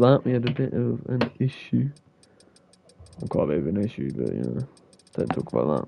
that. We had a bit of an issue. Well, quite a bit of an issue, but you know, don't talk about that.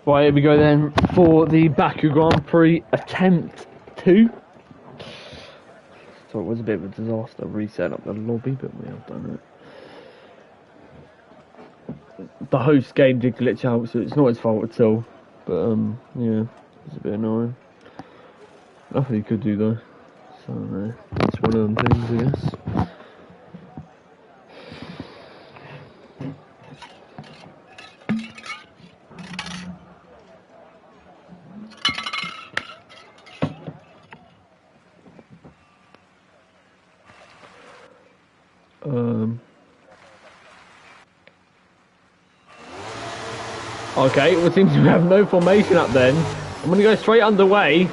Right, here we go then for the Baku Grand Prix attempt 2. So it was a bit of a disaster, reset up the lobby, but we have done it. The host game did glitch out, so it's not his fault at all. But yeah, it's a bit annoying. Nothing he could do though. So it's one of them things, I guess. Okay, we seem to have no formation up then. I'm going to go straight underway.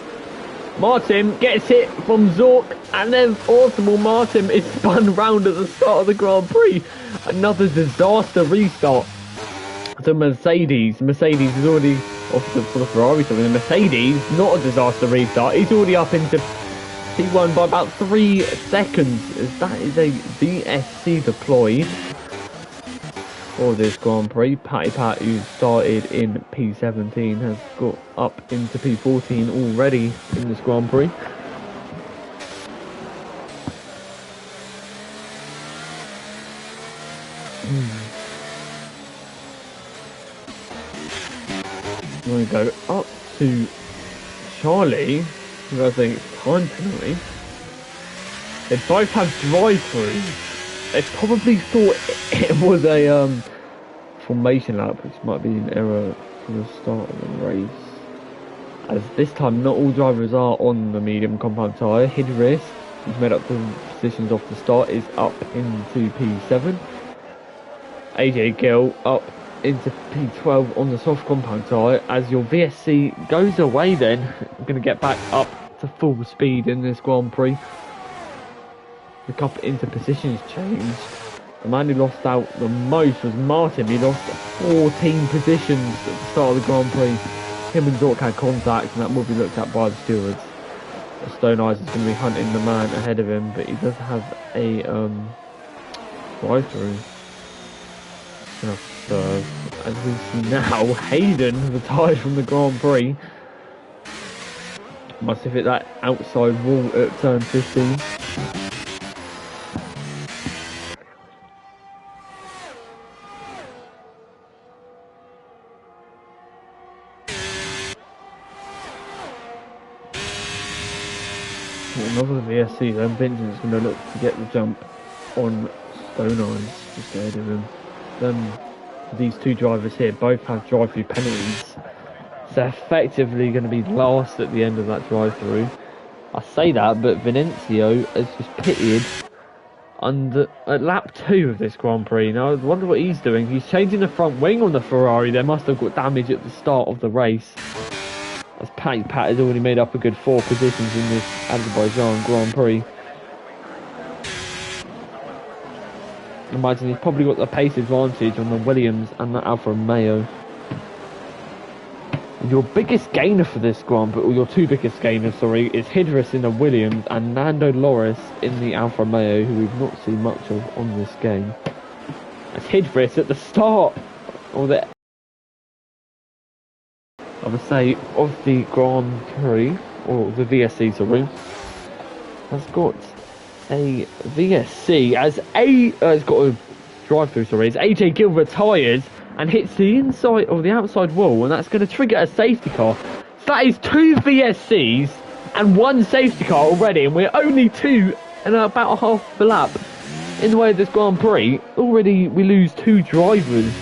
Martin gets hit from Zork, and then Audible Martin is spun round at the start of the Grand Prix. Another disaster restart. So Mercedes is already off for the Ferrari, so the Mercedes, not a disaster restart. He's already up into P1 by about 3 seconds, as that is a VSC deployed for this Grand Prix. Pat, who started in P17, has got up into P14 already in this Grand Prix. I'm going to go up to Charlie, who I think it's time penalty. They both have drive-throughs. They probably thought it was a formation lap, which might be an error for the start of the race. As this time, not all drivers are on the medium compound tyre. Hidris, who's made up the positions off the start, is up into P7. AJ Gill up into P12 on the soft compound tyre. As your VSC goes away then, I'm going to get back up to full speed in this Grand Prix. Look up into positions changed. The man who lost out the most was Martin. He lost 14 positions at the start of the Grand Prix. Him and Zork had contact, and that will be looked at by the stewards. Stone Eyes is going to be hunting the man ahead of him, but he does have a drive-through. So, as we see now, Hayden retired from the Grand Prix. Must have hit that outside wall at turn 15. Another VSC then. Vincent's going to look to get the jump on Stone Eyes just ahead of him. These two drivers here both have drive-through penalties, So effectively going to be last at the end of that drive-through. I say that, but Venancio has just pitted at lap 2 of this Grand Prix. Now, I wonder what he's doing. He's changing the front wing on the Ferrari. They must have got damage at the start of the race. As Pat has already made up a good 4 positions in this Azerbaijan Grand Prix. I imagine he's probably got the pace advantage on the Williams and the Alfa Romeo. Your biggest gainer for this Grand Prix, or your 2 biggest gainers, sorry, is Hidris in the Williams and Nando Loris in the Alfa Romeo, who we've not seen much of on this game. As Hidris at the start of the, I would say, of the Grand Prix, or the VSC, sorry, has got a VSC as it's got a drive-through, sorry, as AJ Gill retires and hits the inside or the outside wall, and that's going to trigger a safety car. So that is 2 VSCs and 1 safety car already, and we're only 2 and about a half a lap in the way of this Grand Prix. Already we lose 2 drivers,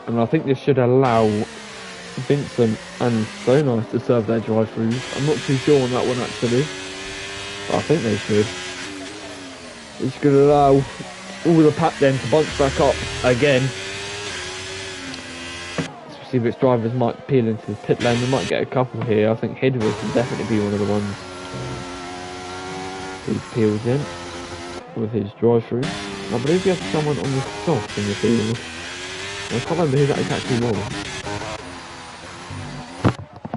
and I think this should allow Vincent and So Nice to serve their drive-throughs. I'm not too sure on that one actually, but I think they should. It's going to allow all the pack then to bunch back up again. Let's see which drivers might peel into the pit lane. We might get a couple here. I think Hidris will definitely be one of the ones who peels in with his drive-through. I believe we have someone on the soft in the field. I can't remember who that exactly was.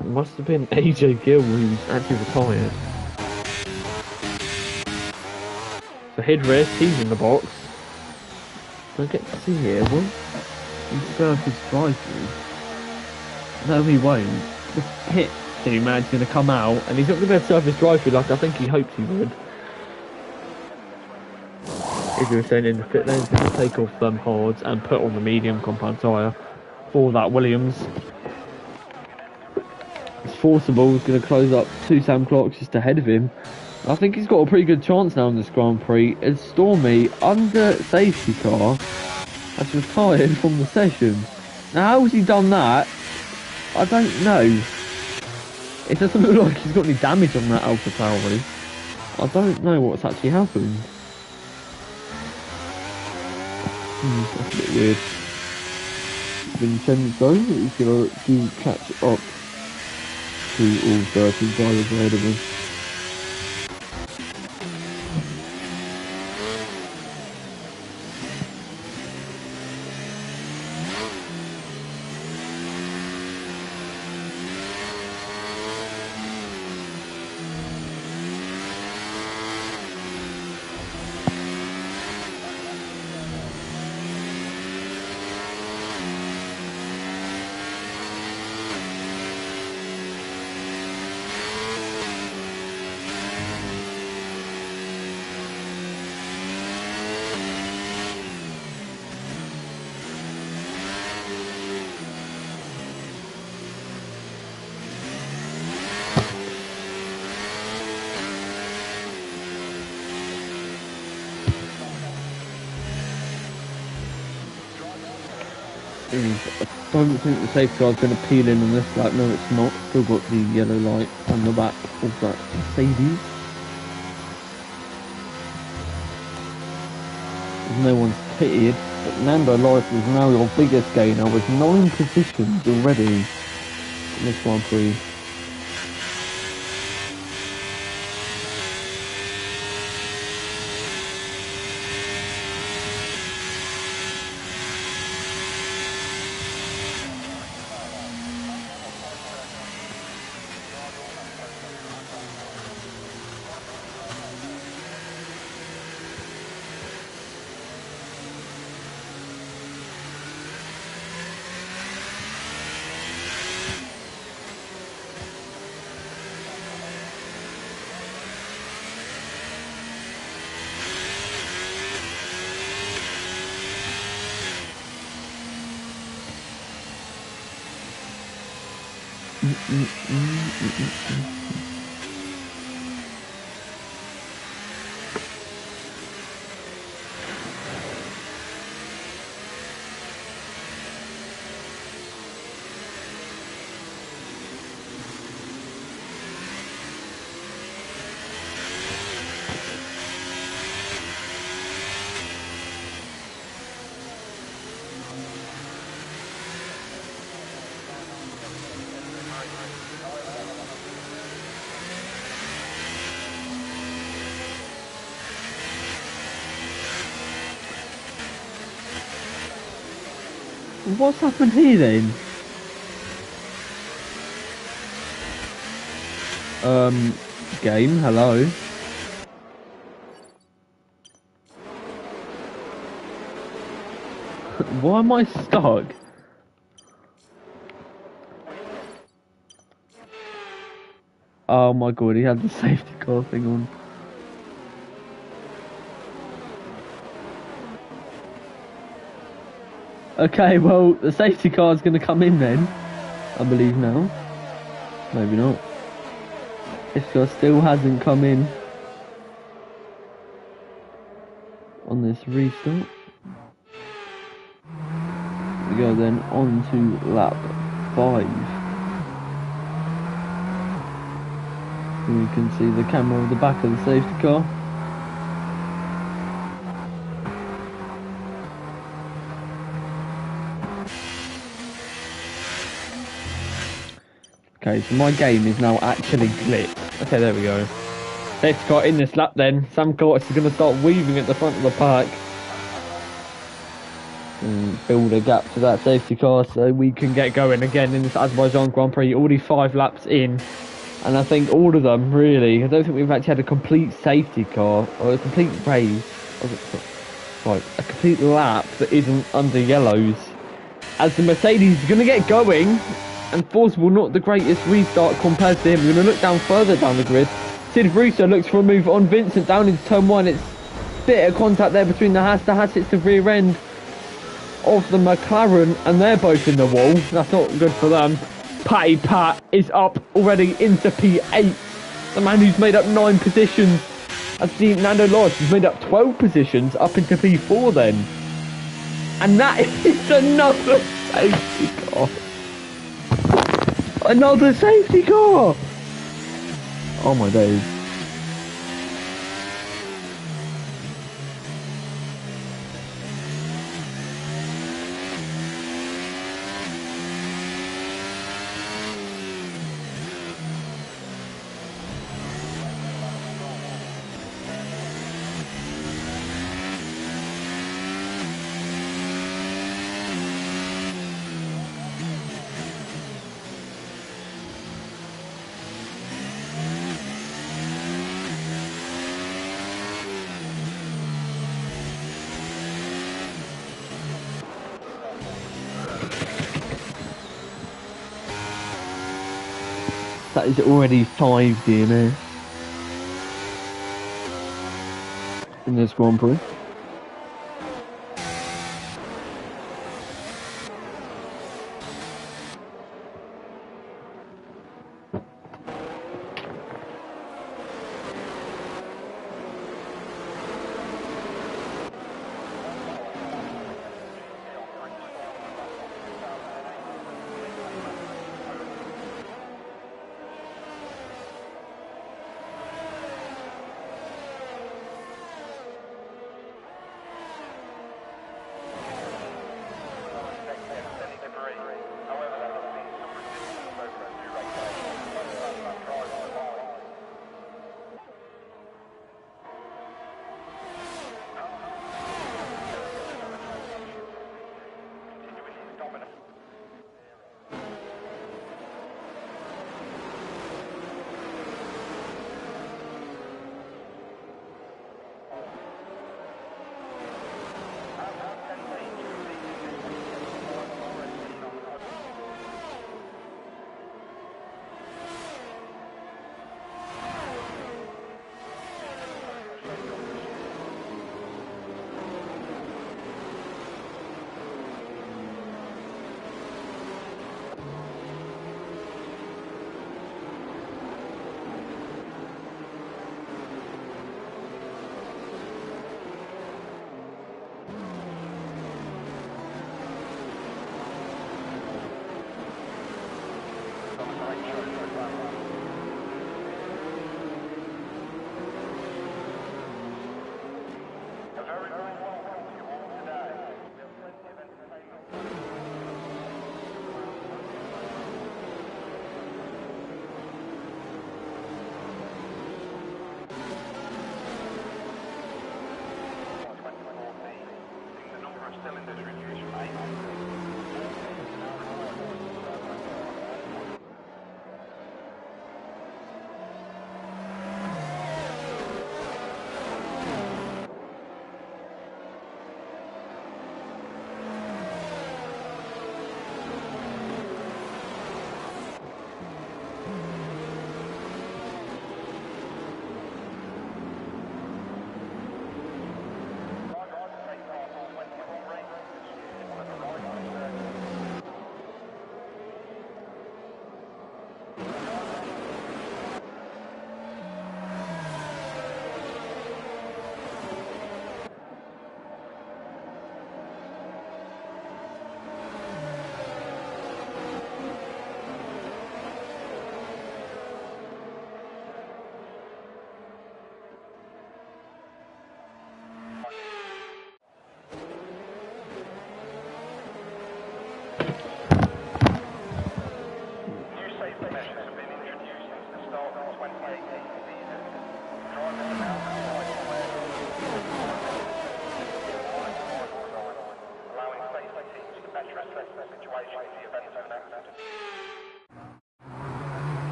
It must have been AJ Gill, who's actually retired. So Hidris, he's in the box. I get to see here, will he serve his drive-through? No, he won't. The pit team man's going to come out, and he's not going to be able to serve his drive-through like I think he hoped he would. If you were saying in the pit lane, he's going to take off them hards and put on the medium compound tyre for that Williams. It's forcible, he's going to close up 2 Sam Clarks just ahead of him. I think he's got a pretty good chance now in this Grand Prix, as Stormy, under safety car, has retired from the session. Now, how has he done that? I don't know. It doesn't look like he's got any damage on that Alpha Tauri. I don't know what's actually happened. That's a bit weird. Vincenzo is going to catch up to all 13 drivers ahead of him. I don't think the safety car is going to peel in on this lap. No, it's not. Still got the yellow light on the back of that Mercedes. No one's pitted, but Nando Loris is now your biggest gainer with 9 positions already in this Grand Prix. What's happened here then? Game, hello. Why am I stuck? Oh my god, he had the safety car thing on. Okay, well, the safety car is going to come in then, I believe now. Maybe not. Safety car still hasn't come in on this restart. We go then on to lap 5. And you can see the camera of the back of the safety car. Okay, so my game is now actually glitched. Okay, there we go. Safety car in this lap then. Sam Curtis is going to start weaving at the front of the pack. And build a gap to that safety car so we can get going again in this Azerbaijan Grand Prix. Already 5 laps in. And I think all of them, really. I don't think we've actually had a complete safety car or a complete race. Right, a complete lap that isn't under yellows. As the Mercedes is going to get going. And Forcible not the greatest restart compared to him. We're going to look down further down the grid. Sid Russo looks for a move on Vincent down into turn 1. It's a bit of contact there between the Haas. The Haas hits the rear end of the McLaren and they're both in the wall. That's not good for them. Patty Pat is up already into P8. The man who's made up 9 positions. As the Nando Lodge has made up 12 positions up into P4 then. And that is another safety car. Another safety car! Oh my days. That is already 5 DNS in this Grand Prix.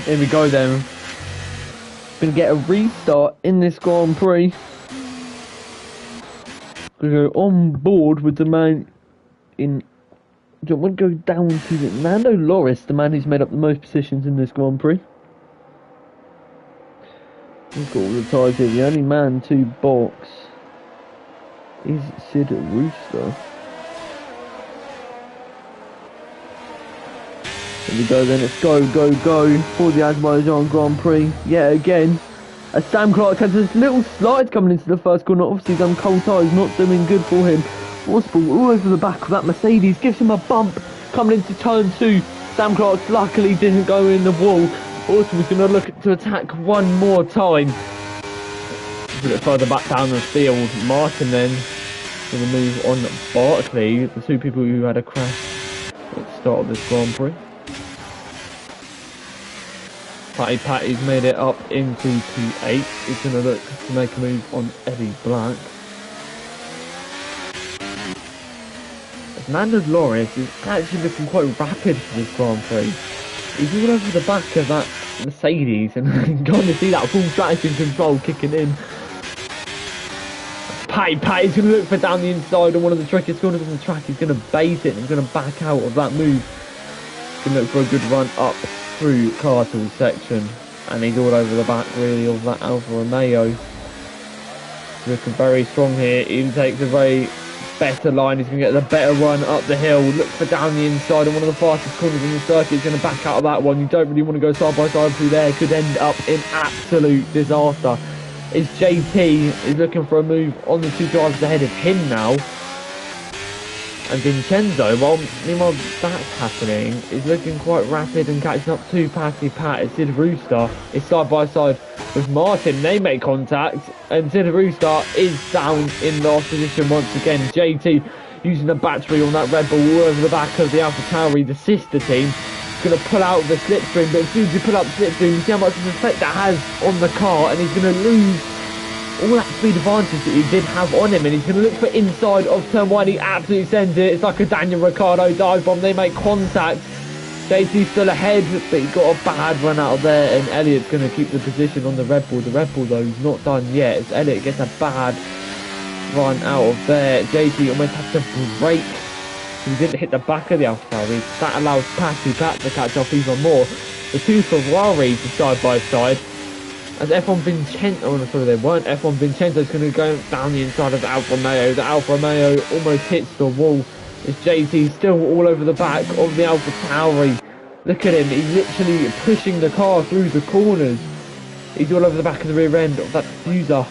Here we go then. Gonna get a restart in this Grand Prix. Gonna go on board with the man in... I want to go down to Nando Loris, the man who's made up the most positions in this Grand Prix. He's got all the tyres here. The only man to box is Sid Rooster. Here we go then, let's go for the Azerbaijan Grand Prix. Yeah, again, as Sam Clark has this little slide coming into the first corner. Obviously, them cold tyres not doing good for him. Horseball all over the back of that Mercedes, gives him a bump coming into turn 2. Sam Clark luckily didn't go in the wall. Horseball's going to look to attack one more time. A bit further back down the field, Martin then going to move on Barkley, the two people who had a crash at the start of this Grand Prix. Patty's made it up into P8. He's going to look to make a move on Eddie Black. Nando Loris is actually looking quite rapid for this Grand Prix. He's all over the back of that Mercedes and you can kind of see that full traction control kicking in. Patty's going to look for down the inside on one of the trickiest corners on the track. He's going to bait it and he's going to back out of that move. He's going to look for a good run up through Cartle's section. And he's all over the back really of that Alfa Romeo. He's looking very strong here. He takes a very better line. He's going to get the better run up the hill. Look for down the inside on one of the fastest corners in the circuit. He's going to back out of that one. You don't really want to go side by side through there. Could end up in absolute disaster. Is JT is looking for a move on the two drivers ahead of him now. And Vincenzo, well, meanwhile that's happening, is looking quite rapid and catching up to Patty Pat. As Sid Rooster is side by side with Martin. They make contact and Sid Rooster is down in last position once again. JT using a battery on that Red Bull all over the back of the Alpha Tauri, the sister team. Going to pull out of the slipstream, but as soon as you pull out the slipstream, you see how much of an effect that has on the car, and he's going to lose all that speed advantage that he did have on him, and he's going to look for inside of turn 1. He absolutely sends it. It's like a Daniel Ricciardo dive bomb. They make contact. JT's still ahead, but he got a bad run out of there, and Elliott's going to keep the position on the Red Bull. The Red Bull, though, is not done yet, as Elliott gets a bad run out of there. JT almost has to brake. He didn't hit the back of the Alfa Tauri. That allows Patty Pat to catch up even more. The two Ferraris are side by side. As F1 Vincenzo, oh no, sorry, they weren't. F1 Vincenzo's going to go down the inside of the Alfa Romeo. The Alfa Romeo almost hits the wall. As JT still all over the back of the Alfa Tauri. Look at him, he's literally pushing the car through the corners. He's all over the back of the rear end of that diffuser.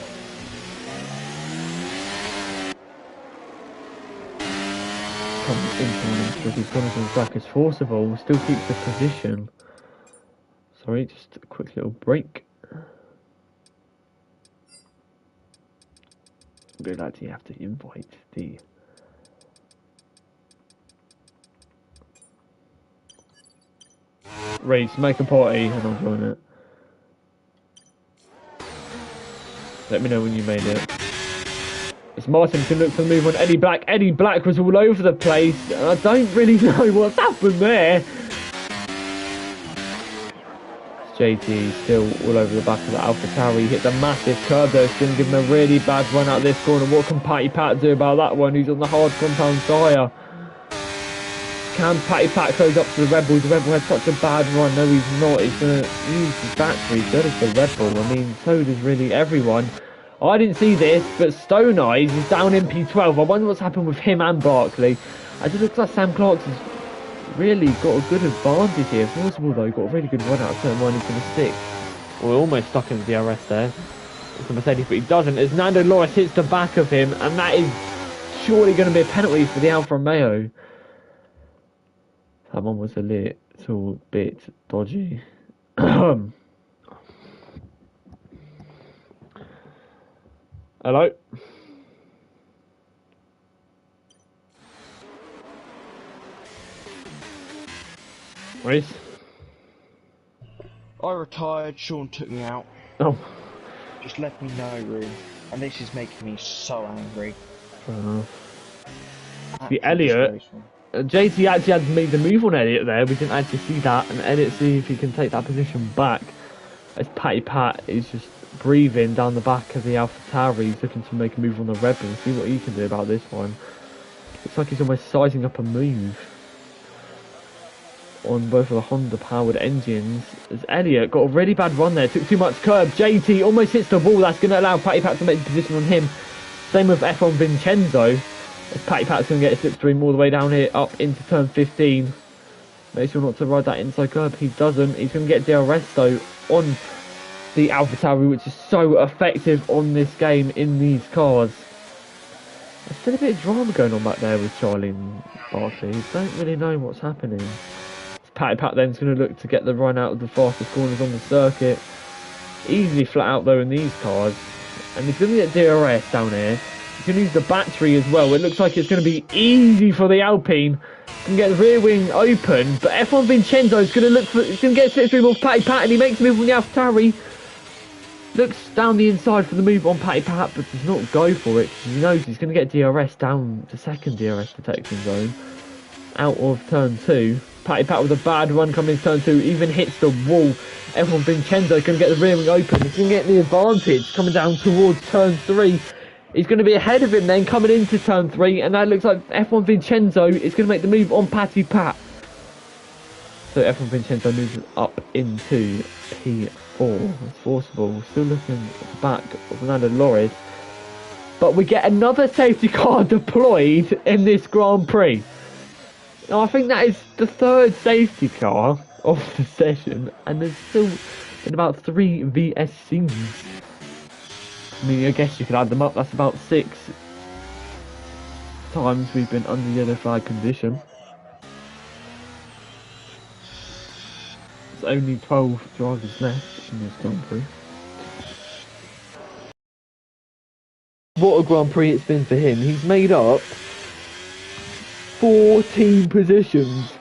Comes into one of the corners on the track as Forcible still keeps the position. Sorry, just a quick little break. Good lads, you have to invite the race, make a party, and I'll join it. Let me know when you made it. It's Martin can look for the move on Eddie Black. Eddie Black was all over the place, and I don't really know what's happened there. JT still all over the back of the Alpha Tauri. He hits a massive curve though. It's going to give him a really bad run out this corner. What can Patty Pat do about that one? He's on the hard compound tyre. Can Patty Pat close up to the Red Bull? The Red Bull had such a bad run. No, he's not. He's going to use his battery. So does the Red Bull. I mean, so does really everyone. I didn't see this, but Stone Eyes is down in P12. I wonder what's happened with him and Barkley. I just looks like Sam Clarkson's really got a good advantage here. Forcible though, got a really good run out of turn 1. He's going to stick. Well, almost stuck into the DRS there. It's the Mercedes, but he doesn't. As Nando Loris hits the back of him, and that is surely going to be a penalty for the Alfa Romeo. That one was a little bit dodgy. Hello? Reese? I retired, Sean took me out. Oh. Just let me know, really. And this is making me so angry. The Elliott JT actually had made the move on Elliot there. We didn't actually see that, and Elliot see if he can take that position back. As Patty Pat is just breathing down the back of the AlphaTauri. He's looking to make a move on the Red Bull. See what he can do about this one. Looks like he's almost sizing up a move on both of the Honda powered engines. As Elliot got a really bad run there, took too much curb. JT almost hits the wall. That's going to allow Patty Pat to make the position on him. Same with F1 Vincenzo. As Patty Pat's going to get a slipstream all the way down here up into turn 15. Make sure not to ride that inside curb. He doesn't. He's going to get DRS though on the AlphaTauri, which is so effective on this game in these cars. There's still a bit of drama going on back there with Charlie and Barkley. Don't really know what's happening. Patty Pat then's going to look to get the run out of the fastest corners on the circuit. Easily flat out though in these cars. And he's going to get DRS down here. He's going to use the battery as well. It looks like it's going to be easy for the Alpine. Can get the rear wing open. But F1 Vincenzo is going to look for... He's going to get a slipstream off Patty Pat. And he makes a move on the AlphaTauri. Looks down the inside for the move on Patty Pat. But does not go for it. He knows he's going to get DRS down to second DRS detection zone. Out of turn 2. Patty Pat with a bad run coming into turn 2, even hits the wall. F1 Vincenzo can get the rear wing open. He's going to get the advantage coming down towards turn 3. He's going to be ahead of him then coming into turn 3, and that looks like F1 Vincenzo is going to make the move on Patty Pat. So F1 Vincenzo moves up into P4. It's forcible. Still looking at the back of Fernando Loris. But we get another safety car deployed in this Grand Prix. Now, I think that is the third safety car of the session, and there's still been about 3 VSCs. I mean, I guess you could add them up. That's about 6 times we've been under yellow flag condition. There's only 12 drivers left in this Grand Prix. What a Grand Prix it's been for him. He's made up 14 positions.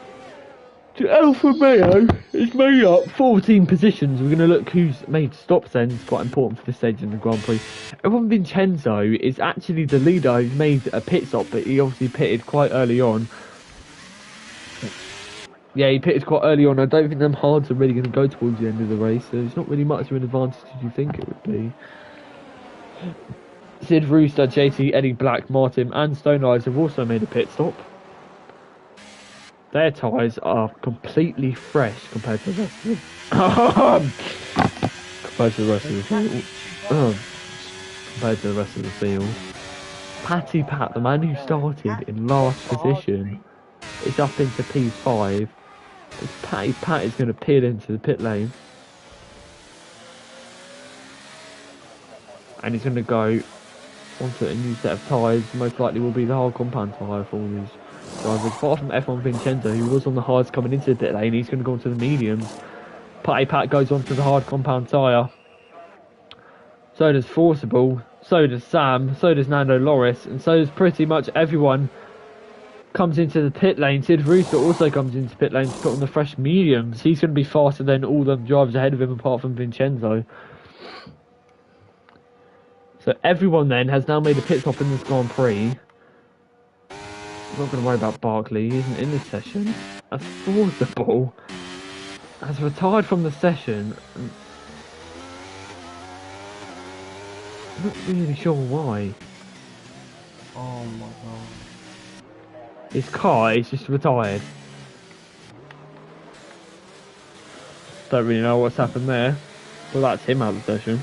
To Alfa Romeo has made up 14 positions. We're going to look who's made stops then. It's quite important for this stage in the Grand Prix. F1 Vincenzo is actually the leader who's made a pit stop, but he obviously pitted quite early on. Yeah, he pitted quite early on. I don't think them hards are really going to go towards the end of the race, so it's not really much of an advantage as you think it would be. Sid Rooster, JT, Eddie Black, Martin and Stone Eyes have also made a pit stop. Their tyres are completely fresh compared to the rest of the field. Patty Pat, the man who started in last position, is up into P5. As Patty Pat is going to peel into the pit lane. And he's going to go onto a new set of tyres. Most likely will be the hard compound tyre for all these drivers. Apart from F1 Vincenzo, who was on the hards coming into the pit lane, he's going to go onto the mediums. Patty Pat goes onto the hard compound tyre. So does Forcible, so does Sam, so does Nando Loris, and so does pretty much everyone comes into the pit lane. Sid Rooster also comes into pit lane to put on the fresh mediums. He's going to be faster than all the drivers ahead of him apart from Vincenzo. So everyone then has now made a pit stop in this Grand Prix. I'm not going to worry about Barkley, he isn't in this session. As Forcible has retired from the session. I'm not really sure why. Oh my god. His car is just retired. Don't really know what's happened there. Well, that's him out of the session.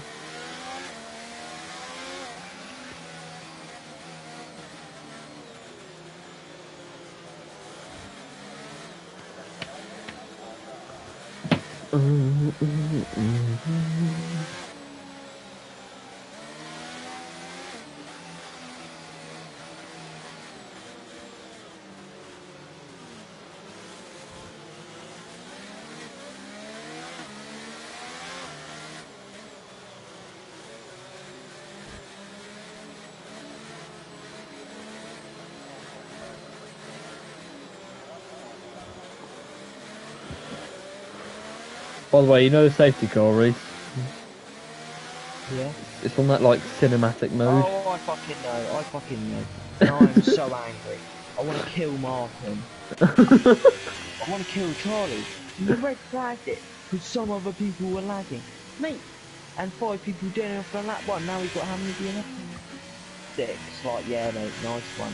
By the way, you know the safety car race? Yeah. It's on that like cinematic mode. Oh, I fucking know. Now I'm so angry. I want to kill Martin. I want to kill Charlie. You red flagged it because some other people were lagging. Mate, and 5 people doing it for lap 1. Now we've got how many DNF? 6. Like, yeah, mate, nice one.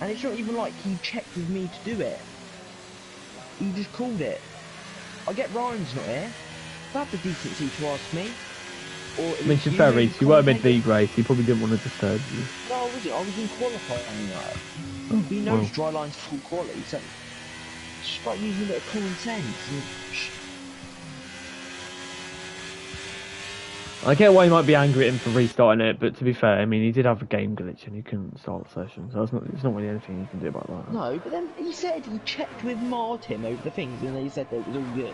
And it's not even like he checked with me to do it. He just called it. I get Ryan's not here. Have the decency to ask me. Or I mean, to be fair, Reece, you were mid-league race. He probably didn't want to disturb you. No, I wasn't. I was in qualifying. He knows dry line's full quality, so just start using a bit of common sense. I get why you might be angry at him for restarting it, but to be fair, I mean, he did have a game glitch and he couldn't start the session, so it's not really anything you can do about that. No, but then he said he checked with Martin over the things and they said that it was all good.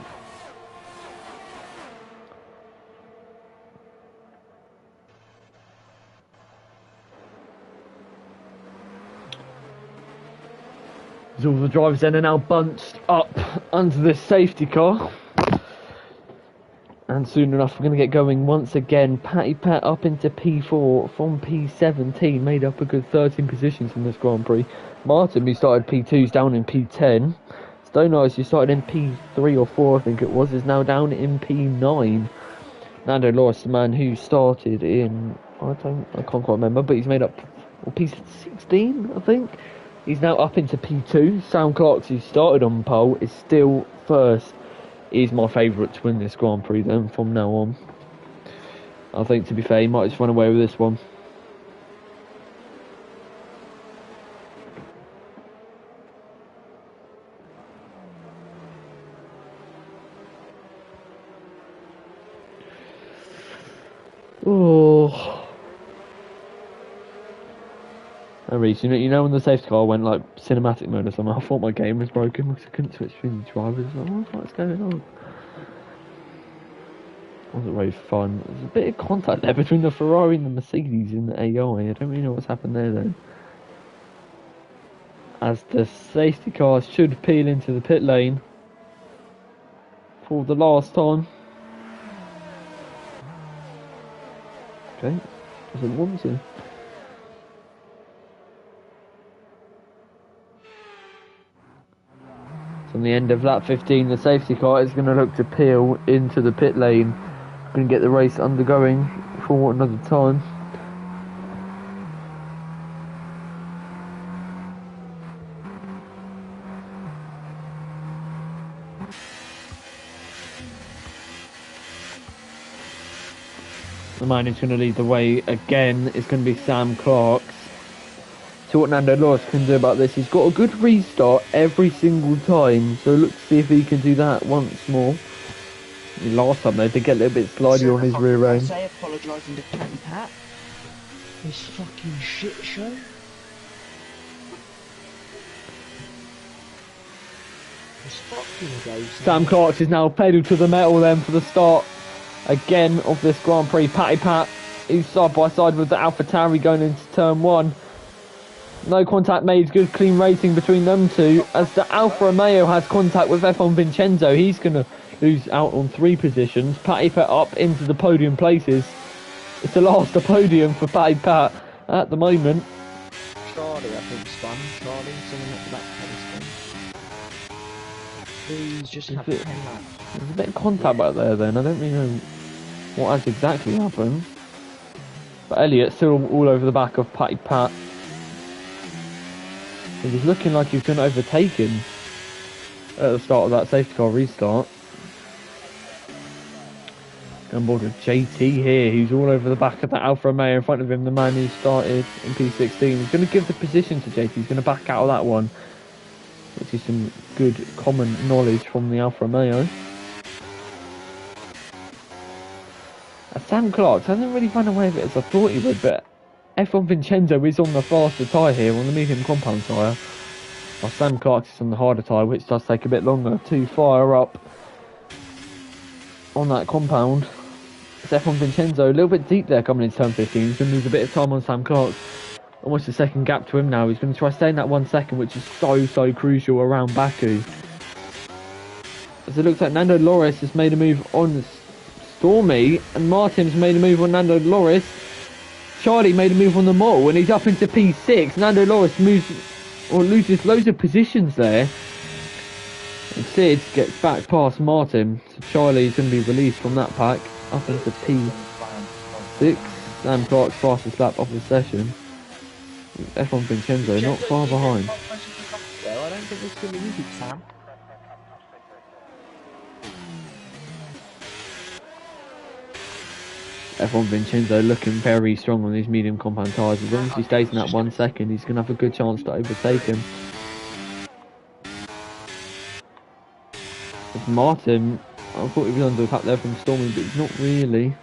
So all the drivers then are now bunched up under this safety car. And soon enough we're going to get going once again. Patty Pat up into P4 from P17, made up a good 13 positions in this Grand Prix. Martin, who started P2's down in P10. Stone Ice, who started in P3 or 4 I think it was, is now down in P9. Nando Loris, the man who started in, I can't quite remember, but he's made up P16 I think. He's now up into P2. Sam Clarks, who started on pole, is still first. He's my favourite to win this Grand Prix then from now on. I think, to be fair, he might just run away with this one. Oh. Reece, you know when the safety car went like cinematic mode or something, I thought my game was broken because I couldn't switch between the drivers. What's going on? Wasn't very fun. There's a bit of contact there between the Ferrari and the Mercedes in the AI. I don't really know what's happened there then. As the safety car should peel into the pit lane for the last time. Okay, doesn't want to. From the end of lap 15, the safety car is going to look to peel into the pit lane. Going to get the race undergoing for another time. The man who's going to lead the way again is going to be Sam Clarks. See what Nando Loris can do about this. He's got a good restart every single time, so let's see if he can do that once more. Last time they did get a little bit slidey on his rear end. Say apologising to Patty Pat. This fucking shit show. Sam Clarks is now pedal to the metal then for the start again of this Grand Prix. Patty Pat, he's side by side with the AlphaTauri going into turn 1. No contact made, good clean racing between them two. As the Alfa Romeo has contact with F1 Vincenzo, he's going to lose out on 3 positions. Patty Pat up into the podium places. It's the last podium for Patty Pat at the moment. Charlie, I think, spun. Charlie, someone at the back had spun. Please just have 10 laps. There's a bit of contact back there then. I don't really know what has exactly happened. But Elliot's still all over the back of Patty Pat. It was looking like he was going to overtake him at the start of that safety car restart. On board with JT here, who's all over the back of that Alfa Romeo. In front of him, the man who started in P16. He's going to give the position to JT. He's going to back out of that one, which is some good common knowledge from the Alfa Romeo. Sam Clarks hasn't really run away with it as I thought he would, but F1 Vincenzo is on the faster tyre here, on the medium compound tyre. While Sam Clarks is on the harder tyre, which does take a bit longer to fire up on that compound. It's F1 Vincenzo, a little bit deep there coming into turn 15. He's going to lose a bit of time on Sam Clarks. Almost a second gap to him now. He's going to try staying that 1 second, which is so crucial around Baku. As it looks like Nando Loris has made a move on Stormy, and Martin's made a move on Nando Loris. Charlie made a move on the mole, and he's up into P6. Nando Loris moves or loses loads of positions there. And Sid gets back past Martin, so Charlie's going to be released from that pack up into P6. Sam Clark's fastest lap of the session. F1 Vincenzo not far behind. Well, I don't think it's going to be easy, Sam. F1 Vincenzo looking very strong on these medium compound tyres. As long as he stays in that 1 second, he's going to have a good chance to overtake him. It's Martin, I thought he was under attack there from Stormy, but he's not really.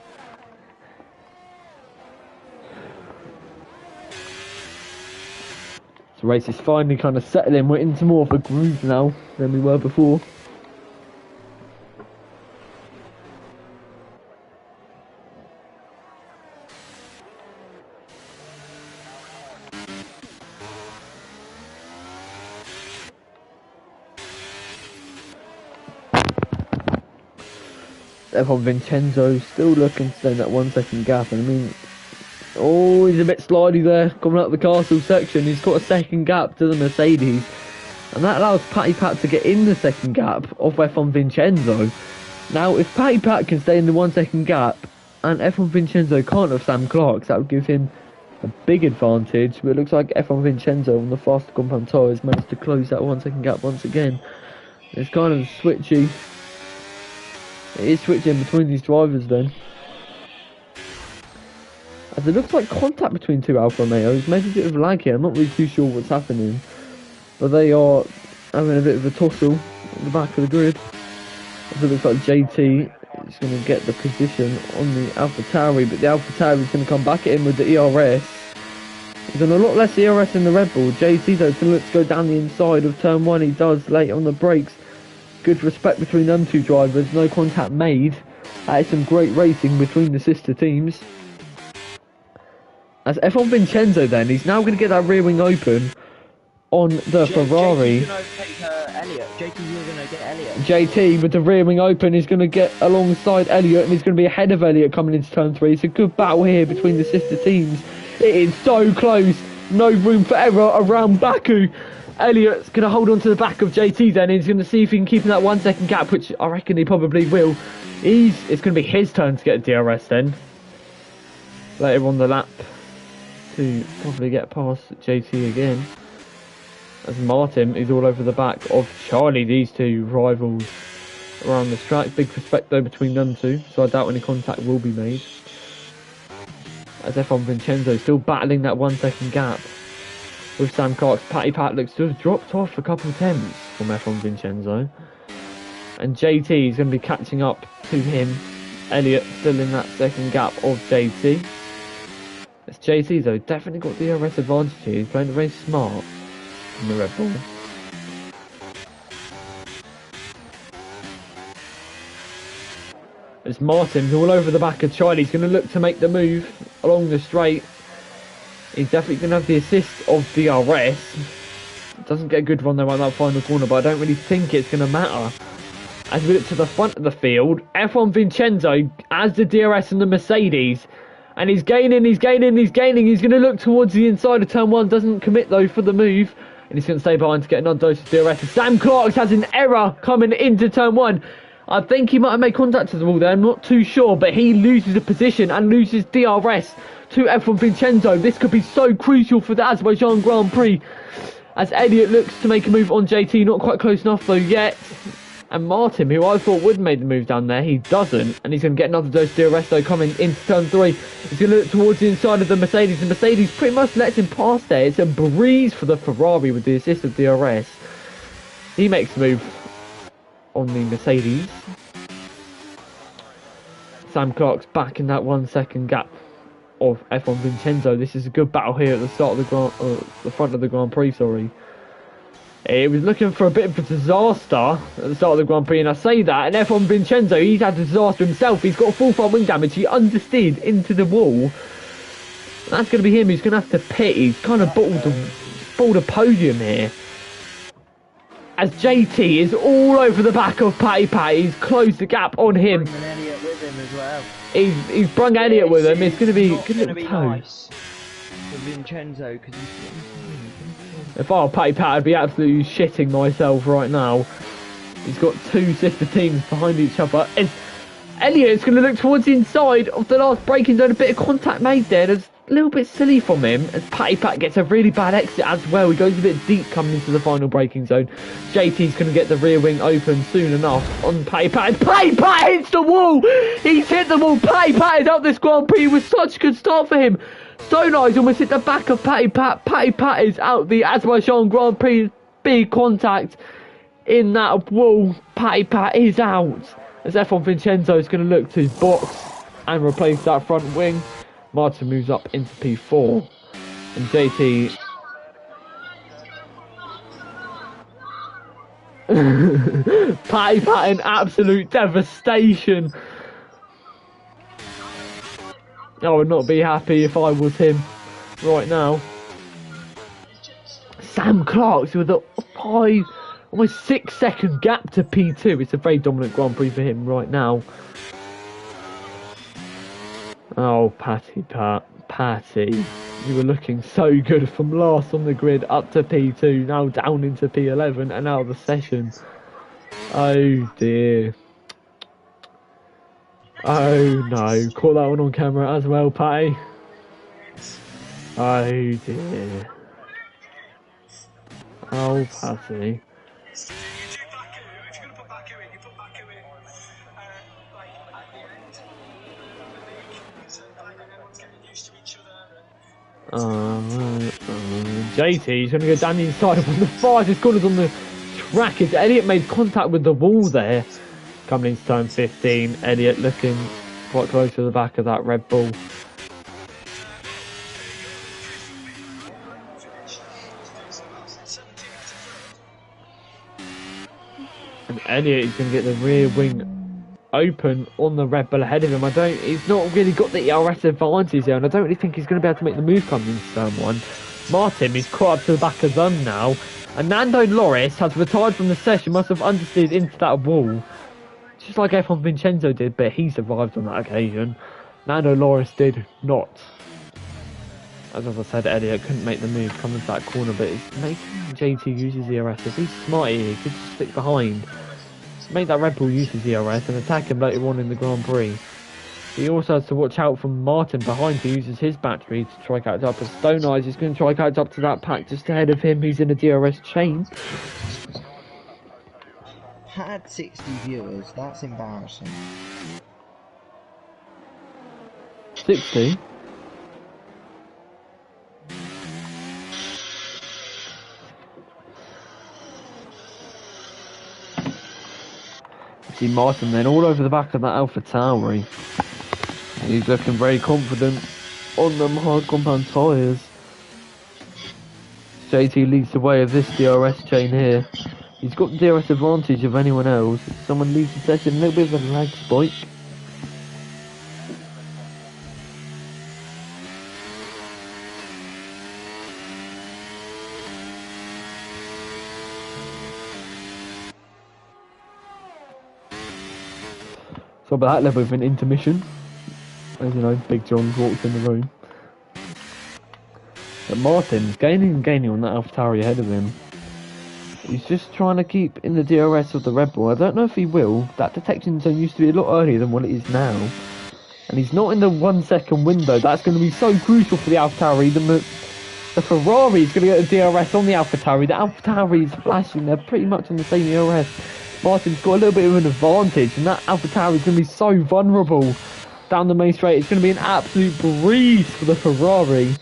The race is finally kind of settling. We're into more of a groove now than we were before. F1 Vincenzo still looking to stay in that 1 second gap, and I mean, oh, he's a bit slidey there, coming out of the castle section. He's got a second gap to the Mercedes, and that allows Patty Pat to get in the second gap of F1 Vincenzo. Now, if Patty Pat can stay in the 1 second gap, and F1 Vincenzo can't have Sam Clark's, that would give him a big advantage, but it looks like F1 Vincenzo on the faster compound tyres managed to close that 1 second gap once again. It's kind of switchy. It is switching between these drivers then. As it looks like contact between two Alfa Romeos, maybe a bit of lag here, I'm not really too sure what's happening. But they are having a bit of a tussle at the back of the grid. As it looks like JT is going to get the position on the AlphaTauri, but the AlphaTauri is going to come back at him with the ERS. He's on a lot less ERS than the Red Bull. JT though is going to look to go down the inside of turn 1, he does late on the brakes. Good respect between them two drivers, no contact made. That is some great racing between the sister teams. As F1 Vincenzo then, he's now going to get that rear wing open on the Ferrari. JT's going to take Elliot. JT's going to get Elliot. JT with the rear wing open is going to get alongside Elliot, and he's going to be ahead of Elliot coming into turn 3. It's a good battle here between the sister teams. It is so close, no room for error around Baku. Elliot's going to hold on to the back of JT then, and he's going to see if he can keep in that 1 second gap, which I reckon he probably will. It's going to be his turn to get a DRS then. Later on the lap to probably get past JT again. As Martin is all over the back of Charlie, these two rivals around this track. Big respect though between them two, so I doubt any contact will be made. As F1 Vincenzo still battling that 1 second gap with Sam Clark's. Patty Pat looks to have dropped off a couple of tenths from F1 Vincenzo. And JT is going to be catching up to him. Elliot still in that second gap of JT. It's JT though, definitely got the DRS advantage here. He's playing very smart in the Red Bull. As Martin's all over the back of Charlie, he's going to look to make the move along the straight. He's definitely going to have the assist of DRS. Doesn't get a good run though on that final corner, but I don't really think it's going to matter. As we look to the front of the field, F1 Vincenzo has the DRS and the Mercedes. And he's gaining. He's going to look towards the inside of turn 1. Doesn't commit though for the move. And he's going to stay behind to get another dose of DRS. And Sam Clark has an error coming into turn 1. I think he might have made contact to the wall there. I'm not too sure. But he loses a position and loses DRS to F1 Vincenzo. This could be so crucial for the Azerbaijan Grand Prix. As Elliot looks to make a move on JT. Not quite close enough though yet. And Martin, who I thought would have made the move down there, he doesn't. And he's going to get another dose of DRS though coming into turn 3. He's going to look towards the inside of the Mercedes. The Mercedes pretty much lets him pass there. It's a breeze for the Ferrari with the assist of DRS. He makes the move on the Mercedes. Sam Clark's back in that 1 second gap of F1 Vincenzo. This is a good battle here at the start of the front of the Grand Prix, sorry. It was looking for a bit of a disaster at the start of the Grand Prix, and I say that, and F1 Vincenzo, he's had a disaster himself. He's got full front wing damage. He understeered into the wall. That's going to be him. He's going to have to pit. He's kind of balled a podium here. As JT is all over the back of Patty Pat. He's closed the gap on him. Bringing Elliot with him as well. He's brung Elliot with him. It's going to be good little toe. Nice for Vincenzo because he's If I were Patty Pat, I'd be absolutely shitting myself right now. He's got two sister teams behind each other. Elliot's going to look towards the inside of the last braking zone. A bit of contact made there. That's a little bit silly from him. As Patty Pat gets a really bad exit as well. He goes a bit deep coming into the final braking zone. JT's going to get the rear wing open soon enough on Patty Pat. And Patty Pat hits the wall. He's hit the wall. Patty Pat is out this Grand Prix with such a good start for him. Stone Eyes almost hit the back of Patty Pat. Patty Pat is out the Azerbaijan Grand Prix. Big contact in that wall. Patty Pat is out. As F1 Vincenzo is going to look to box and replace that front wing. Martin moves up into P4. And JT... Patty Pat in absolute devastation. I would not be happy if I was him right now. Sam Clark's with a 5... almost 6 second gap to P2. It's a very dominant Grand Prix for him right now. Oh, Patty Pat. Patty. You were looking so good from last on the grid up to P2. Now down into P11 and out of the session. Oh dear. Oh no. Caught that one on camera as well, Patty. Oh dear. Oh, Patty. JT's going to go down the inside of one of the farthest corners on the track. As Elliot made contact with the wall there. Coming into turn 15, Elliot looking quite close to the back of that Red Bull. And Elliot is going to get the rear wing open on the Red Bull ahead of him. He's not really got the ERS advantage there, and I don't really think he's going to be able to make the move coming into turn 1. Martin is caught up to the back of them now, and Nando Loris has retired from the session, must have understeered into that wall, just like F1 Vincenzo did, but he survived on that occasion. Nando Loris did not. As I said, Elliot couldn't make the move coming to that corner, but it's making JT use his ERS. If he's smart here, he could just stick behind, make that Red Bull use his ERS and attack him later on in the Grand Prix. He also has to watch out from Martin behind, who uses his battery to try catch up. And Stone Eyes is going to try catch up to that pack just ahead of him, who's in a DRS chain. Had 60 viewers, that's embarrassing. 60? See Martin then all over the back of that Alpha Tauri. He's looking very confident on them hard compound tyres. JT leads the way of this DRS chain here. He's got the DRS advantage of anyone else. If someone leaves the session, a little bit of a lag spike. So by that level of an intermission, as you know, Big John's walked in the room. But Martin's gaining and gaining on that AlphaTauri ahead of him. He's just trying to keep in the DRS of the Red Bull. I don't know if he will. That detection zone used to be a lot earlier than what it is now. And he's not in the 1 second window. That's going to be so crucial for the AlphaTauri. The Ferrari is going to get a DRS on the AlphaTauri. The AlphaTauri is flashing. They're pretty much on the same ERS. Martin's got a little bit of an advantage, and that AlphaTauri is going to be so vulnerable down the main straight. It's going to be an absolute breeze for the Ferrari.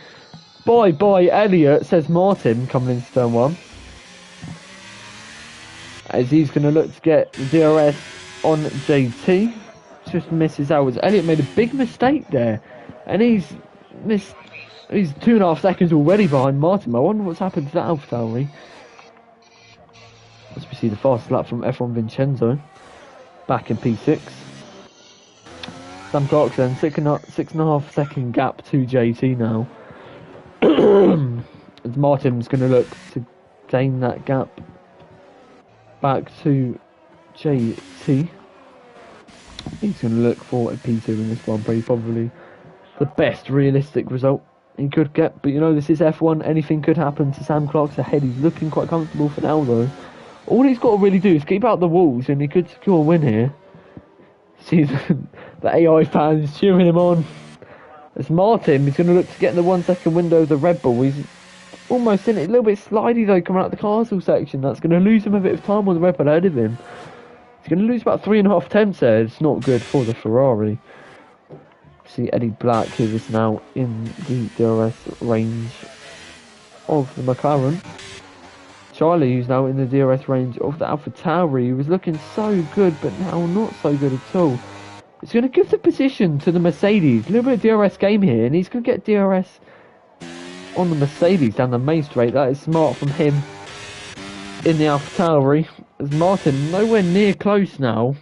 Bye-bye, Elliot, says Martin, coming into turn 1. As he's going to look to get the DRS on JT. Just misses out. Elliot made a big mistake there. And he's 2.5 seconds already behind Martin. I wonder what's happened to that AlphaTauri. As we see the fastest lap from F1 Vincenzo. Back in P6. Sam Clark's then 6.5 second gap to JT now. As Martin's going to look to gain that gap back to JT. He's going to look for a P2 in this Grand Prix, probably the best realistic result he could get, but you know, this is F1, anything could happen to Sam Clark's ahead. He's looking quite comfortable for now, though. All he's got to really do is keep out the walls, and he could secure a win here. See the AI fans cheering him on. It's Martin, he's going to look to get in the 1 second window of the Red Bull. He's almost in it, a little bit slidey though, coming out the castle section. That's going to lose him a bit of time on the Red Bull ahead of him. He's going to lose about 3.5 tenths there. It's not good for the Ferrari. See Eddie Black, who is now in the DRS range of the McLaren. Charlie, who's now in the DRS range of the AlphaTauri, who was looking so good, but now not so good at all. It's going to give the position to the Mercedes. A little bit of DRS game here, and he's going to get DRS on the Mercedes down the main straight. That is smart from him in the AlphaTauri. As Martin nowhere near close now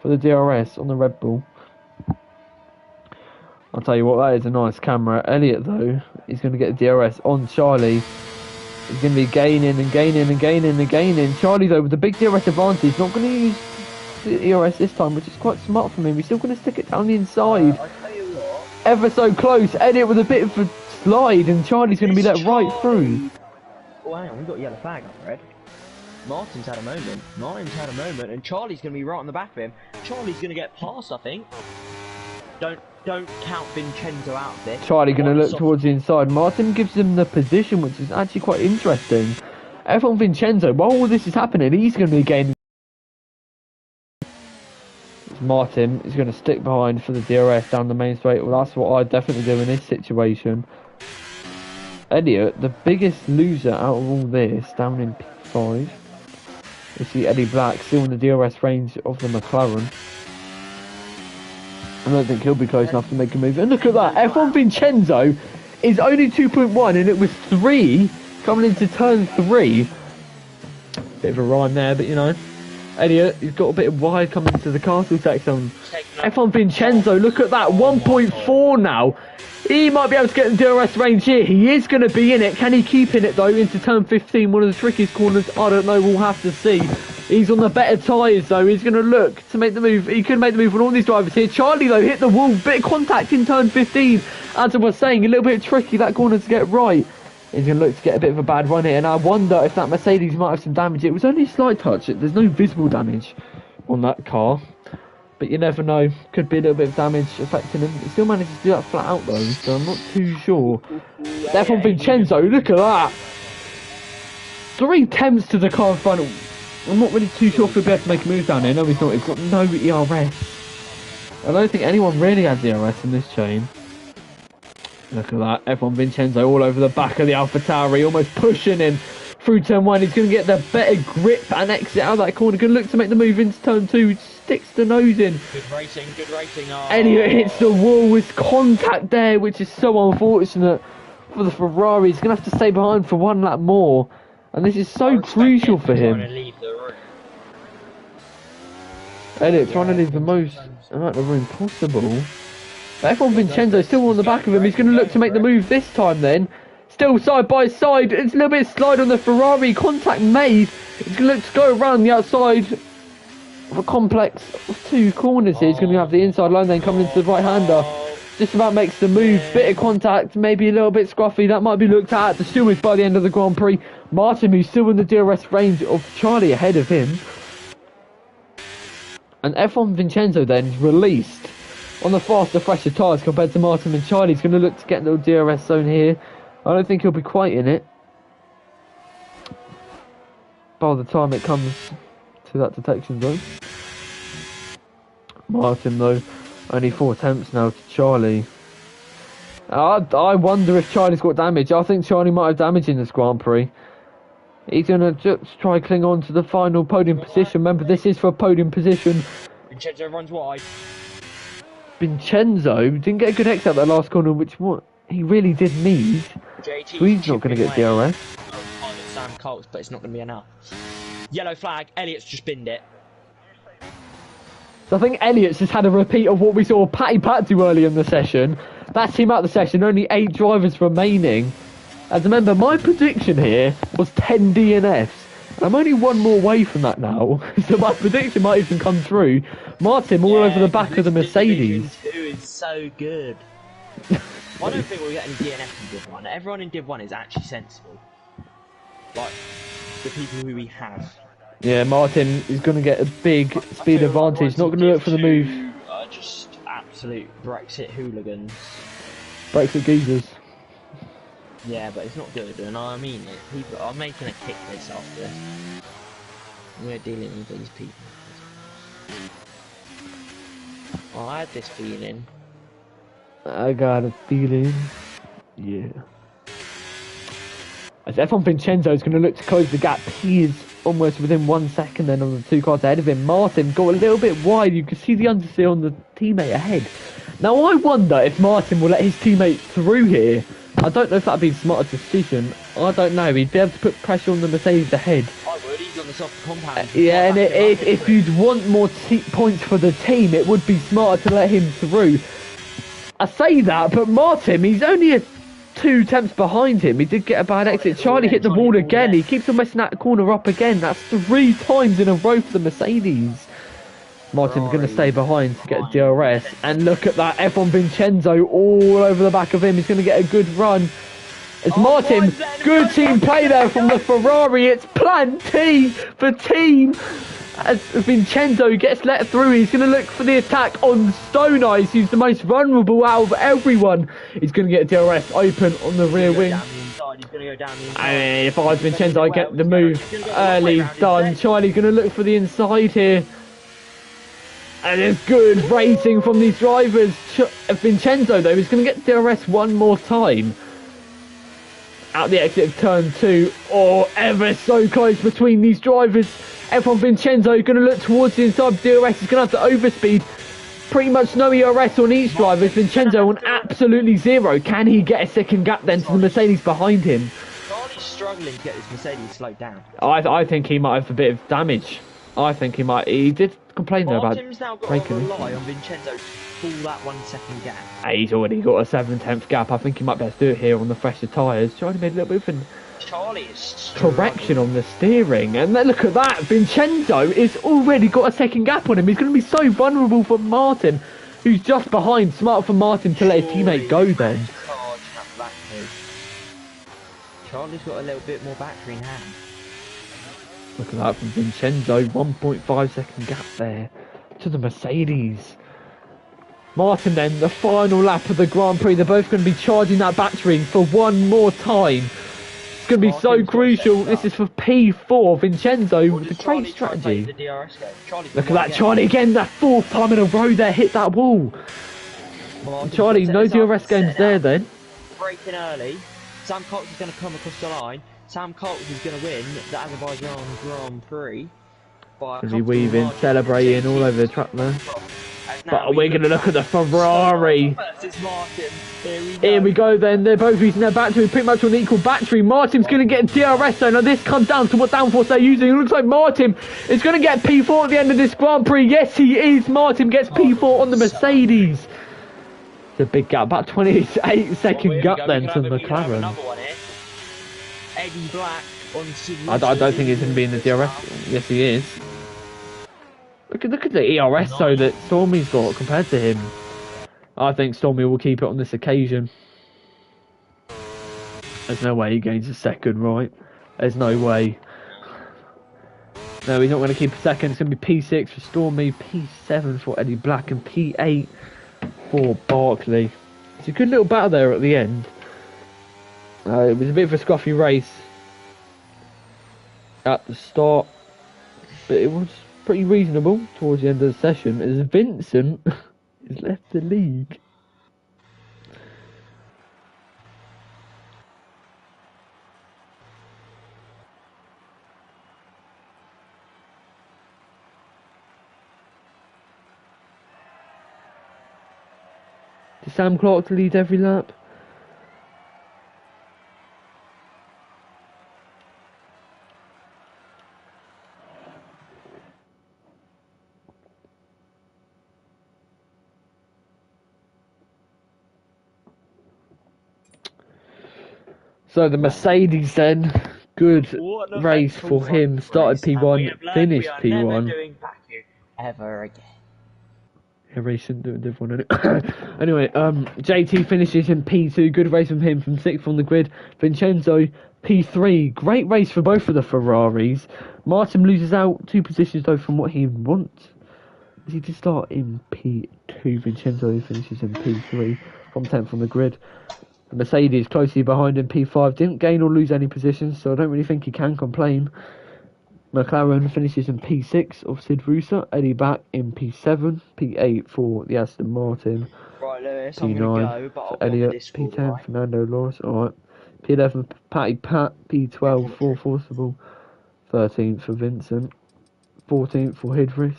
for the DRS on the Red Bull. I'll tell you what, that is a nice camera. Elliott, though, he's going to get the DRS on Charlie. He's going to be gaining and gaining and gaining and gaining. Charlie, though, with the big DRS advantage, not going to use the DRS this time, which is quite smart from him. He's still going to stick it down the inside. I tell you what. Ever so close. Elliott with a bit of a slide, and Charlie's going to be let right through. Oh, hang on, we've got a yellow flag up, Red. Martin's had a moment, and Charlie's going to be right on the back of him. Charlie's going to get past, I think. Don't count Vincenzo out of this. Charlie going to look towards the inside. Martin gives him the position, which is actually quite interesting. F1 Vincenzo, while all this is happening, he's going to be gaining. Martin is going to stick behind for the DRS down the main straight. Well, that's what I'd definitely do in this situation. Elliott, the biggest loser out of all this, down in P5. You see Eddie Black still in the DRS range of the McLaren. I don't think he'll be close enough to make a move. And look at that, F1 Vincenzo is only 2.1, and it was 3 coming into turn 3. Bit of a rhyme there, but you know. Elliott, he's got a bit of wide coming into the castle section. F1 Vincenzo, look at that, 1.4 now. He might be able to get in DRS range here. He is going to be in it. Can he keep in it though into turn 15? One of the trickiest corners. I don't know. We'll have to see. He's on the better tyres though. He's going to look to make the move. He could make the move on all these drivers here. Charlie though hit the wall. Bit of contact in turn 15. As I was saying, a little bit tricky that corner to get right. He's going to look to get a bit of a bad run here. And I wonder if that Mercedes might have some damage. It was only a slight touch. There's no visible damage on that car. But you never know. Could be a little bit of damage affecting him. He still managed to do that flat out though, so I'm not too sure. F1 Vincenzo, look at that! 3 attempts to the car in front. I'm not really too sure if he'll be able to make a move down here. No, he's not. He's got no ERS. I don't think anyone really has ERS in this chain. Look at that. F1 Vincenzo all over the back of the AlphaTauri, almost pushing him through turn 1. He's going to get the better grip and exit out of that corner. Going to look to make the move into turn 2. Sticks the nose in. Good racing, good racing. Oh. Elliott hits the wall with contact there, which is so unfortunate for the Ferrari. He's going to have to stay behind for 1 lap more. And this is so crucial for him. Elliott trying to leave the most amount of room possible. But F1 Vincenzo still on the back of him. He's going to look to make the move this time then. Still side by side. It's a little bit of slide on the Ferrari. Contact made. He's going to look to go around the outside of a complex of 2 corners here. He's going to have the inside line then coming into the right-hander. Just about makes the move. Bit of contact. Maybe a little bit scruffy. That might be looked at the stewards by the end of the Grand Prix. Martin, who's still in the DRS range of Charlie ahead of him. And F1 Vincenzo then is released on the faster, fresher tyres compared to Martin and Charlie. He's going to look to get the DRS zone here. I don't think he'll be quite in it by the time it comes to that detection zone. Martin though, only 4 attempts now to Charlie. I wonder if Charlie's got damage. I think Charlie might have damage in this Grand Prix. He's going to just try cling on to the final podium position. Remember, this is for a podium position. Vincenzo runs wide. Vincenzo didn't get a good exit at that last corner, which he really did need. So he's not going to get DRS. Sam Cox, but it's not going to be enough. Yellow flag. Elliott's just binned it. So I think Elliott's just had a repeat of what we saw Patty Pat do earlier in the session. That's him out of the session. Only 8 drivers remaining. As remember, my prediction here was 10 DNFs. I'm only 1 more away from that now. So my prediction might even come true. Martin all over the back of the Mercedes. Division 2 is so good. I don't think we'll get any DNF in Div 1. Everyone in Div 1 is actually sensible. Like, the people who we have. Yeah, Martin is going to get a big speed advantage. Not going to look for the move. Just absolute Brexit hooligans. Brexit geezers. Yeah, but it's not good, and I mean it. People are making a kick this after this. We're dealing with these people. Oh, I had this feeling. I got a feeling. Yeah. As F1 Vincenzo is going to look to close the gap. He is almost within 1 second then on the 2 cars ahead of him. Martin got a little bit wide. You can see the understeer on the teammate ahead. Now I wonder if Martin will let his teammate through here. I don't know if that'd be a smarter decision. I don't know. He'd be able to put pressure on the Mercedes ahead. I would. He's on the soft compound. Yeah, and if you'd want more points for the team, it would be smarter to let him through. I say that, but Martin, he's only 2 tenths behind him. He did get a bad exit. Charlie hit the wall again. He keeps on messing that corner up again. That's 3 times in a row for the Mercedes. Martin's going to stay behind to get a DRS. And look at that, F1 Vincenzo all over the back of him. He's going to get a good run. It's Martin. Good team play there from the Ferrari. It's plan T for team. As Vincenzo gets let through, he's going to look for the attack on Stone Ice, who's the most vulnerable out of everyone. He's going to get a DRS open on the rear wing. And if I was Vincenzo, I get the move early done. Charlie's going to look for the inside here. And there's good racing from these drivers. Vincenzo, though, is going to get DRS one more time. Out the exit of turn 2. Oh, ever so close between these drivers. F1 Vincenzo going to look towards the inside. DRS is going to have to overspeed. Pretty much no ERS on each driver. Vincenzo on absolutely 0. Can he get a second gap then to the Mercedes behind him? Charlie's struggling to get this Mercedes slowed down. I think he might have a bit of damage. I think he might. He did complain though about Martin's now got breaking to rely on Vincenzo to pull that 1 second gap. He's already got a 7/10 gap. I think he might be able to do it here on the fresher tyres. Charlie made a little bit of Charlie is correction on the steering. And then look at that. Vincenzo has already got a second gap on him. He's going to be so vulnerable for Martin, who's just behind. Smart for Martin to let his teammate go then. Charlie's got a little bit more battery in hand. Look at that from Vincenzo. 1.5 second gap there to the Mercedes. Martin then, the final lap of the Grand Prix. They're both going to be charging that battery for one more time. It's going to be so crucial. This is for P4. Vincenzo with a great strategy. Look at that, Charlie again. That 4th time in a row there, hit that wall. Charlie, no DRS games there then. Breaking early. Sam Cox is going to come across the line. Sam Cox is going to win the Azerbaijan Grand Prix. Going to be weaving, celebrating all over the track there. But we're going to look at the Ferrari. Here we go then. They're both using their battery pretty much on equal battery. Martin's going to get DRS zone. Now this comes down to what downforce they're using. It looks like Martin is going to get P4 at the end of this Grand Prix. Yes, he is. Martin gets P4 on the Mercedes. It's a big gap. About 28-second gap then to the McLaren. Eddie Black on I don't think he's going to be in the DRS. Yes, he is. Look at the ERS though that Stormy's got compared to him. I think Stormy will keep it on this occasion. There's no way he gains a second, right? There's no way. No, he's not going to keep a second. It's going to be P6 for Stormy, P7 for Eddie Black, and P8 for Barkley. It's a good little battle there at the end. It was a bit of a scruffy race at the start, but it was pretty reasonable towards the end of the session as Vincent has left the league. Did Sam Clark lead every lap? So the Mercedes then, good race for him. Started P1, finished P1. Never doing Baku ever again. Yeah, racing Div 1. Anyway, JT finishes in P2. Good race from him from 6th on the grid. Vincenzo, P3. Great race for both of the Ferraris. Martin loses out 2 positions though from what he wants. He did start in P2. Vincenzo finishes in P3 from 10th on the grid. The Mercedes closely behind in P5. Didn't gain or lose any positions, so I don't really think he can complain. McLaren finishes in P6 of Sid Rusa. Eddie back in P7. P8 for the Aston Martin. Right, Lewis, I'm gonna P9 go, but for I'll be on the Elliot. Discord, P10 right? Fernando Loris. Alright. P11 Patty Pat. P12 for Forcible. 13th for Vincent. 14th for Hidris.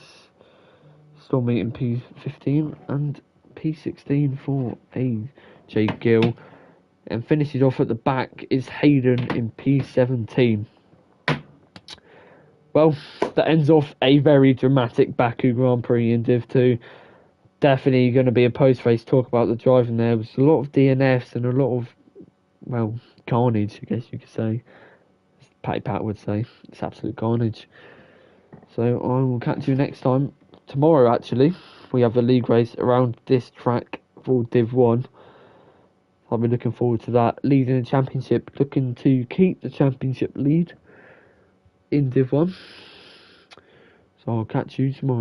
Storm meeting P15 and P16 for AJ Gill. And finishes off at the back is Hayden in P17. Well, that ends off a very dramatic Baku Grand Prix in Div 2. Definitely going to be a post-race talk about the driving there. There was a lot of DNFs and a lot of, well, carnage, I guess you could say. As Patty Pat would say. It's absolute carnage. So I will catch you next time. Tomorrow, actually, we have a league race around this track for Div 1. I'll be looking forward to that. Leading the championship, looking to keep the championship lead in Div 1. So I'll catch you tomorrow.